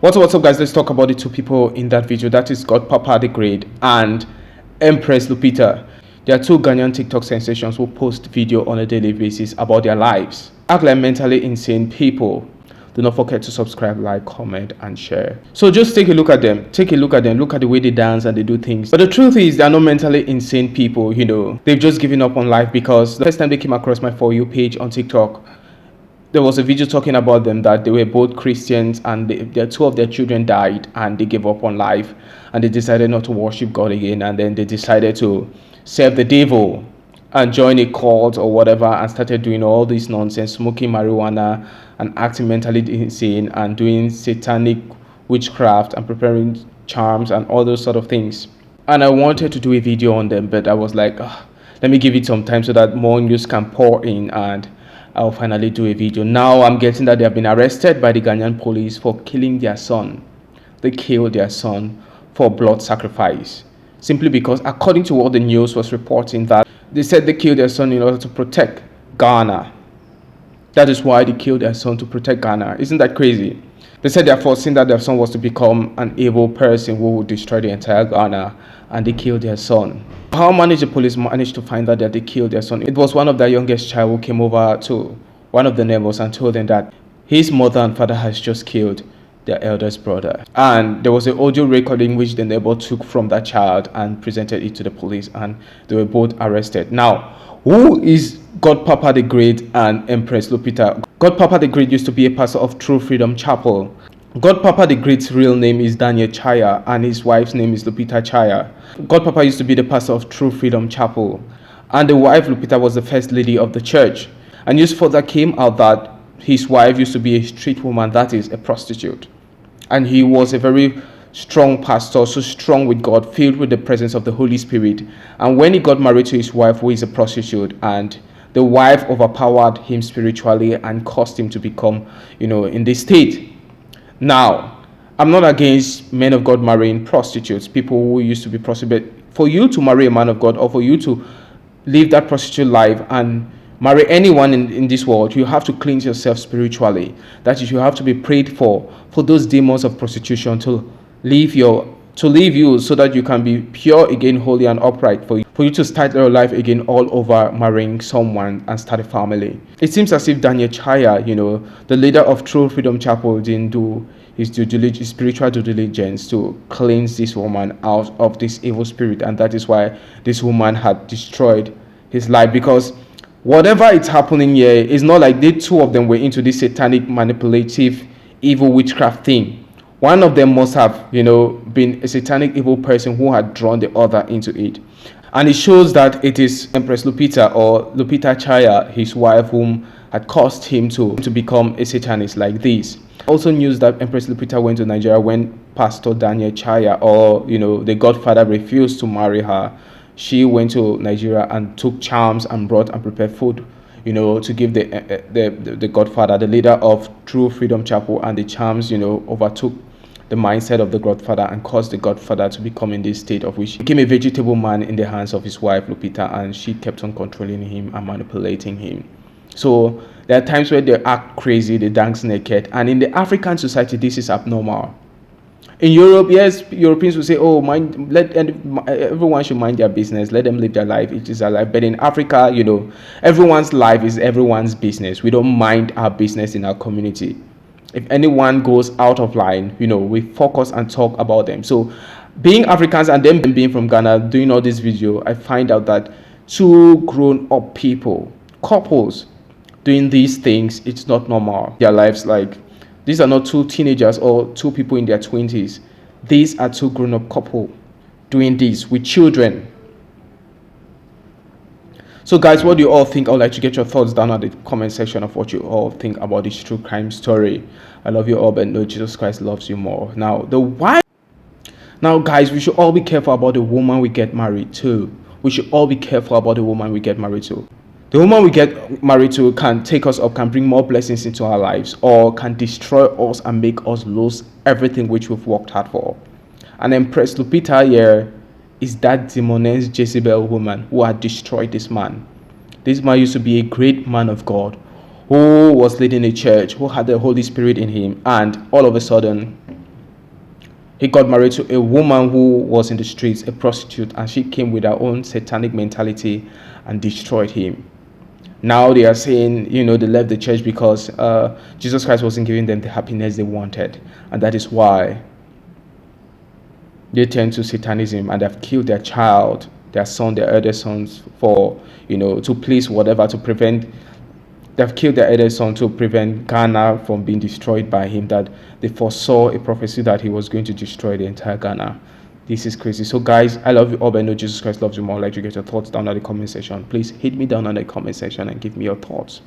What's up guys, let's talk about the two people in that video. That is God Papa the Great and Empress Lupita. There are two Ghanaian TikTok sensations who post video on a daily basis about their lives. Act like mentally insane people. Do not forget to subscribe, like, comment and share. So just take a look at them. Look at the way they dance and they do things. But the truth is, they are not mentally insane people, They've just given up on life because the first time they came across my For You page on TikTok, there was a video talking about them that they were both Christians and two of their children died and they gave up on life and they decided not to worship God again, and then they decided to serve the devil and join a cult or whatever and started doing all this nonsense, smoking marijuana and acting mentally insane and doing satanic witchcraft and preparing charms and all those sort of things. And I wanted to do a video on them, but I was like, let me give it some time so that more news can pour in and I'll finally do a video. Now I'm getting that they have been arrested by the Ghanaian police for killing their son. They killed their son for blood sacrifice. Simply because, according to what the news was reporting, that they said they killed their son in order to protect Ghana. That is why they killed their son, to protect Ghana. Isn't that crazy? They said they are foreseeing that their son was to become an evil person who would destroy the entire Ghana, and they killed their son. How managed the police managed to find out that they killed their son? It was one of their youngest child who came over to one of the neighbors and told them that his mother and father has just killed their eldest brother. And there was an audio recording which the neighbor took from that child and presented it to the police, and they were both arrested. Now, who is God Papa the Great and Empress Lupita? God Papa the Great used to be a pastor of True Freedom Chapel. God Papa the Great's real name is Daniel Chaya and his wife's name is Lupita Chaya. God Papa used to be the pastor of True Freedom Chapel, and the wife Lupita was the first lady of the church. And news further came out that his wife used to be a street woman, that is, a prostitute. And he was a very strong pastor, so strong with God, filled with the presence of the Holy Spirit. And when he got married to his wife, who is a prostitute, and the wife overpowered him spiritually and caused him to become, in this state. Now, I'm not against men of God marrying prostitutes, people who used to be prostitutes. For you to marry a man of God, or for you to live that prostitute life and marry anyone in this world, you have to cleanse yourself spiritually. That is, you have to be prayed for those demons of prostitution to leave you, so that you can be pure again, holy and upright, for you to start your life again all over marrying someone and start a family. It seems as if Daniel Chaya, the leader of True Freedom Chapel, didn't do his spiritual due diligence to cleanse this woman out of this evil spirit, and that is why this woman had destroyed his life. Because whatever is happening here is not like the two of them were into this satanic, manipulative, evil witchcraft thing. One of them must have, been a satanic evil person who had drawn the other into it. And it shows that it is Empress Lupita, or Lupita Chaya, his wife, whom had caused him to become a satanist like this. Also news that Empress Lupita went to Nigeria when Pastor Daniel Chaya, or the godfather, refused to marry her. She went to Nigeria and took charms and brought and prepared food, to give the godfather, the leader of True Freedom Chapel, and the charms, overtook the mindset of the godfather and caused the godfather to become in this state of which he became a vegetable man in the hands of his wife Lupita, and she kept on controlling him and manipulating him. So there are times where they act crazy, they dance naked, and in the African society this is abnormal. In Europe, yes, Europeans will say, oh, everyone should mind their business, let them live their life, it is their life. But in Africa, everyone's life is everyone's business. We don't mind our business in our community. If anyone goes out of line, we focus and talk about them. So being Africans and them being from Ghana, doing all this video, I find out that two grown-up people, couples, doing these things, it's not normal. Their lives, like, these are not two teenagers or two people in their 20s. These are two grown-up couple doing this with children. So guys, what do you all think? I would like to get your thoughts down at the comment section of what you all think about this true crime story. I love you all, but no, Jesus Christ loves you more. Now guys, we should all be careful about the woman we get married to. We should all be careful about the woman we get married to. The woman we get married to can take us up, can bring more blessings into our lives, or can destroy us and make us lose everything which we've worked hard for. And Empress Lupita here is that demoness Jezebel woman who had destroyed this man. This man used to be a great man of God who was leading a church, who had the Holy Spirit in him, and all of a sudden He got married to a woman who was in the streets, a prostitute, and she came with her own satanic mentality and destroyed him. Now they are saying, they left the church because Jesus Christ wasn't giving them the happiness they wanted, and that is why they turn to Satanism, and they've killed their child, their son, their eldest sons, for to please whatever, to prevent. They've killed their eldest son to prevent Ghana from being destroyed by him. That they foresaw a prophecy that he was going to destroy the entire Ghana. This is crazy. So guys, I love you all, but I know Jesus Christ loves you more. I'd like to get your thoughts down in the comment section. Please hit me down in the comment section and give me your thoughts.